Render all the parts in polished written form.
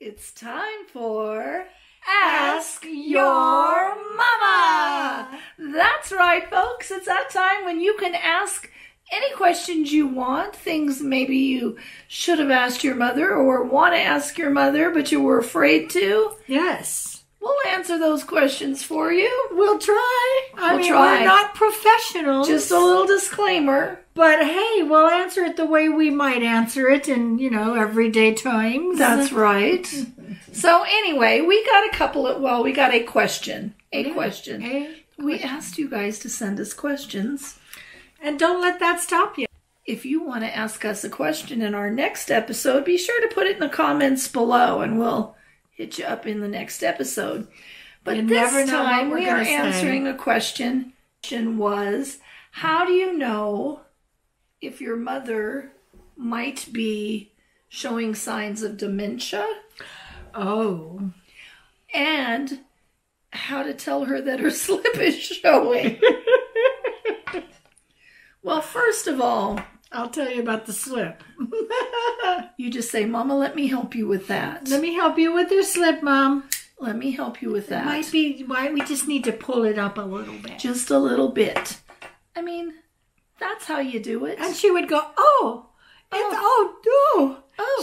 It's time for Ask Your Mama. That's right, folks. It's that time when you can ask any questions you want, things maybe you should have asked your mother or want to ask your mother, but you were afraid to. Yes. We'll answer those questions for you. We'll try. I mean, try. We're not professionals. Just a little disclaimer. But hey, we'll answer it the way we might answer it in, everyday times. That's right. So anyway, we got a question. We asked you guys to send us questions. And don't let that stop you. If you want to ask us a question in our next episode, be sure to put it in the comments below and we'll hit you up in the next episode. But this time we are answering a question. The question was, how do you know if your mother might be showing signs of dementia? Oh. And how to tell her that her slip is showing. Well, first of all, I'll tell you about the slip. You just say, Mama, let me help you with that. Let me help you with your slip, Mom. Let me help you with that. It might be why we just need to pull it up a little bit. Just a little bit. I mean, that's how you do it. And she would go, oh.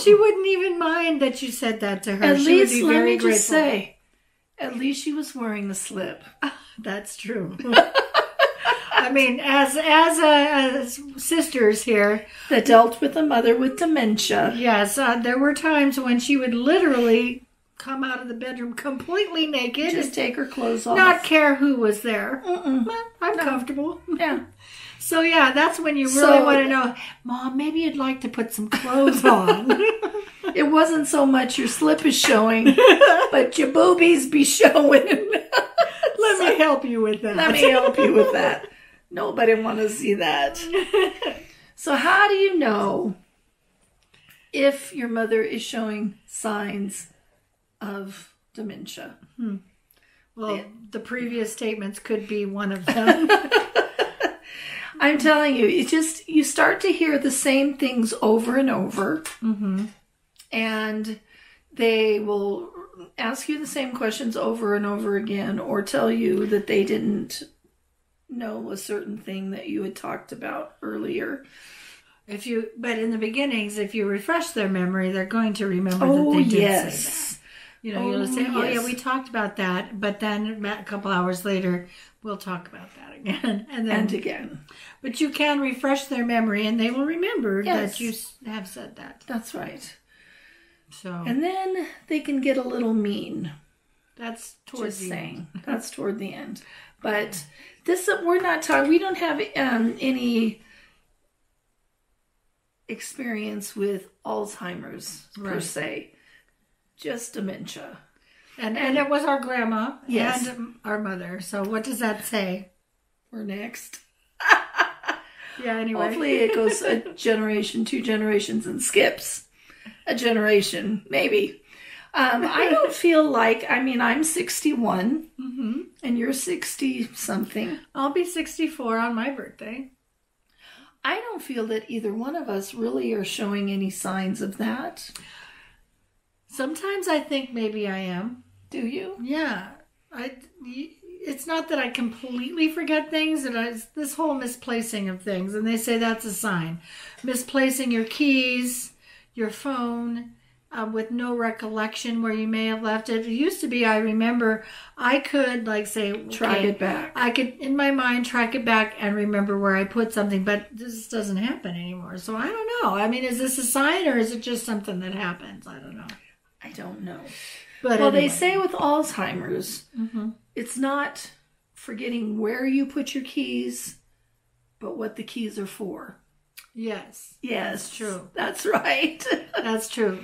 She wouldn't even mind that you said that to her. At she least, would be let very me grateful. just say, at least she was wearing the slip. That's true. I mean, as sisters here that dealt with a mother with dementia. Yes, there were times when she would literally come out of the bedroom completely naked. Just take her clothes off. Not care who was there. I'm comfortable. Yeah. So yeah, that's when you really want to know, Mom, maybe you'd like to put some clothes on. It wasn't so much your slip is showing, but your boobies be showing. Let me help you with that. Let me help you with that. Nobody want to see that. So how do you know if your mother is showing signs of dementia? Well, the previous statements could be one of them. I'm telling you, you start to hear the same things over and over. Mm-hmm. And they will ask you the same questions over and over again or tell you that they didn't know a certain thing that you had talked about earlier. But in the beginnings, if you refresh their memory, they're going to remember that they did say that. You'll say, yeah, we talked about that, but then a couple hours later, we'll talk about that again. And again. But you can refresh their memory and they will remember that you have said that. That's right. So, and then they can get a little mean. That's towards the end. That's toward the end. But we're not talking. We don't have any experience with Alzheimer's per se. Just dementia. And it was our grandma and our mother. So what does that say? We're next. Yeah. Anyway, hopefully it goes a generation, 2 generations, and skips a generation, maybe. I don't feel like, I'm 61, and you're 60-something. I'll be 64 on my birthday. I don't feel that either one of us really are showing any signs of that. Sometimes I think maybe I am. Do you? Yeah. It's not that I completely forget things, it's this whole misplacing of things, and they say that's a sign. Misplacing your keys, your phone, with no recollection where you may have left it. It used to be, I remember, I could track it back. I could, in my mind, track it back and remember where I put something, but this doesn't happen anymore. So I don't know. I mean, is this a sign or is it just something that happens? I don't know. I don't know. But well, anyway. They say with Alzheimer's, it's not forgetting where you put your keys, but what the keys are for. Yes. Yes. That's true. That's right. That's true.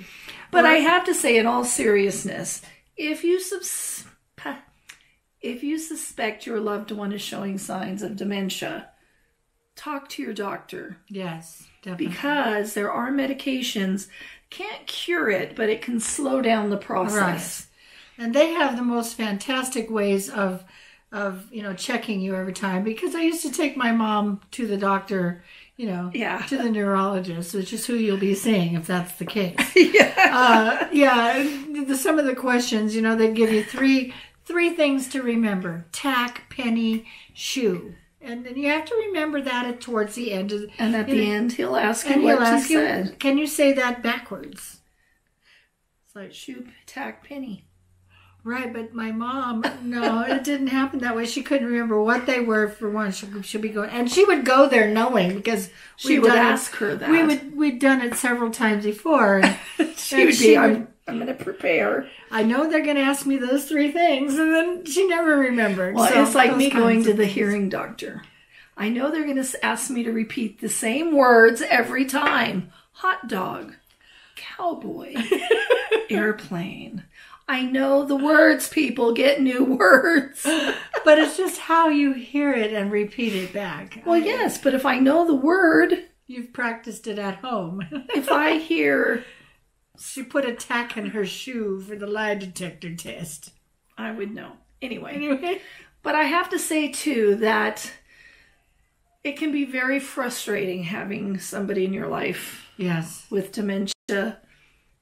But I have to say, in all seriousness, if you suspect your loved one is showing signs of dementia, talk to your doctor. Yes, definitely. Because there are medications, can't cure it, but it can slow down the process. Right. And they have the most fantastic ways of checking you every time. Because I used to take my mom to the doctor, to the neurologist, which is who you'll be seeing if that's the case. The some of the questions, they'd give you three things to remember: tack, penny, shoe. And then you have to remember that towards the end. And at the end, he'll ask you what you said. Can you say that backwards? It's like shoe, tack, penny. Right, but my mom, no, it didn't happen that way. She couldn't remember what they were for one. She'd be going, and she would go there knowing, because she would ask her that. We'd done it several times before. she would be, I'm going to prepare. I know they're going to ask me those 3 things, and then she never remembered. Well, it's like me going to the hearing doctor. I know they're going to ask me to repeat the same words every time. Hot dog, cowboy, airplane. I know the words, people. Get new words. But it's just how you hear it and repeat it back. Well, yes, but if I know the word... You've practiced it at home. If I hear... She put a tack in her shoe for the lie detector test. I would know. Anyway. But I have to say, too, that it can be very frustrating having somebody in your life with dementia.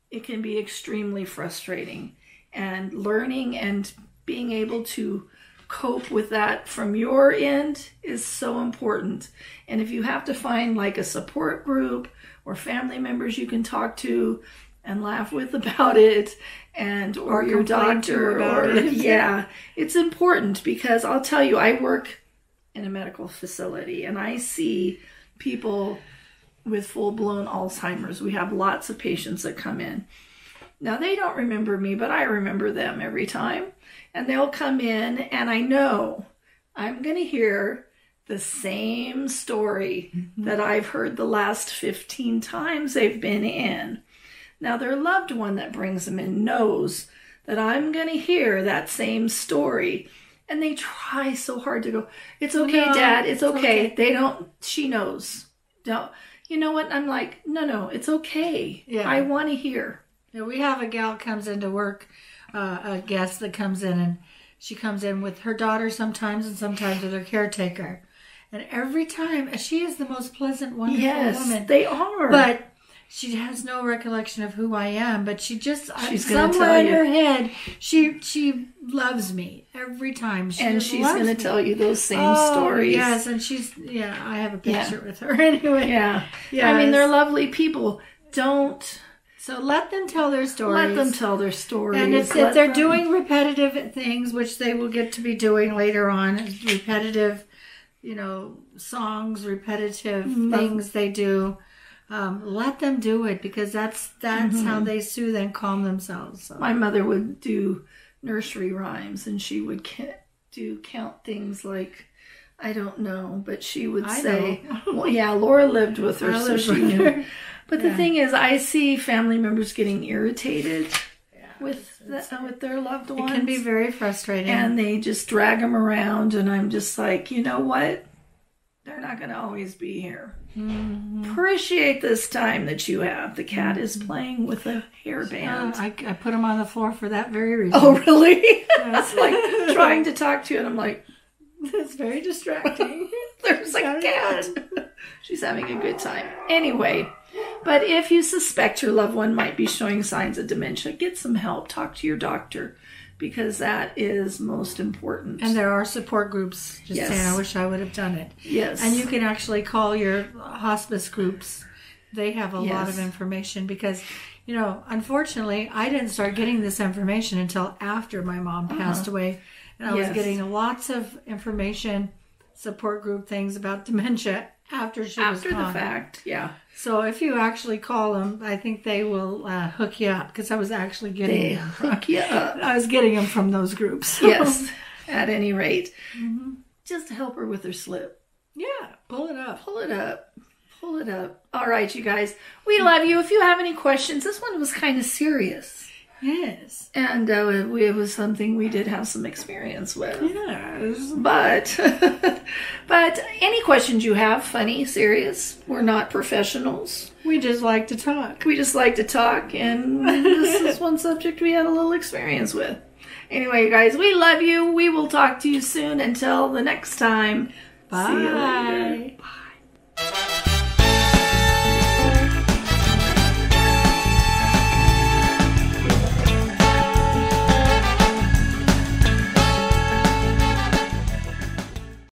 It can be extremely frustrating. And learning and being able to cope with that from your end is so important. And if you have to find like a support group or family members you can talk to and laugh with about it, or your doctor, it's important, because I'll tell you, I work in a medical facility and I see people with full-blown Alzheimer's. We have lots of patients that come in. Now, they don't remember me, but I remember them every time. And they'll come in, and I know I'm going to hear the same story that I've heard the last 15 times they've been in. Now, their loved one that brings them in knows that I'm going to hear that same story. And they try so hard to go, it's okay, Dad, it's okay. They don't, she knows. Don't, you know what? I'm like, no, it's okay. Yeah. I want to hear. Yeah, we have a gal comes into work, a guest that comes in, and she comes in with her daughter sometimes and sometimes with her caretaker. And every time, she is the most pleasant, wonderful woman. Yes, they are. But she has no recollection of who I am, but she just, she's somewhere in her head, she loves me every time. She's going to tell you those same stories. Yes, and I have a picture with her anyway. Yeah. I mean, they're lovely people. So let them tell their stories. Let them tell their stories. And if they're doing repetitive things, which they will get to be doing later on, repetitive, songs, repetitive things they do, let them do it, because that's how they soothe and calm themselves. So. My mother would do nursery rhymes, and she would count things like, I don't know, but she would say, well, yeah, Laura lived with her, so she knew. But the thing is, I see family members getting irritated with their loved ones. It can be very frustrating. And they just drag them around, and I'm just like, you know what? They're not going to always be here. Mm-hmm. Appreciate this time that you have. The cat is playing with a hairband. I put him on the floor for that very reason. Oh, really? It's like trying to talk to you, and I'm like, that's very distracting. There's a cat. She's having a good time. Anyway, but if you suspect your loved one might be showing signs of dementia, get some help. Talk to your doctor, because that is most important. And there are support groups. Just saying, I wish I would have done it. Yes. And you can actually call your hospice groups. They have a lot of information, because, unfortunately, I didn't start getting this information until after my mom passed away. And I was getting lots of information, support group things about dementia after she was gone. After the fact, yeah. So if you actually call them, I think they will hook you up, because I was actually getting them. Hook you up. I was getting them from those groups. Yes, at any rate. Mm-hmm. Just help her with her slip. Yeah, pull it up. Pull it up. Pull it up. All right, you guys. We love you. If you have any questions, this one was kind of serious. Yes. And it was something we did have some experience with. Yes. But any questions you have, funny, serious, we're not professionals. We just like to talk. And this is one subject we had a little experience with. Anyway, you guys, we love you. We will talk to you soon. Until the next time. Bye. See you later. Bye.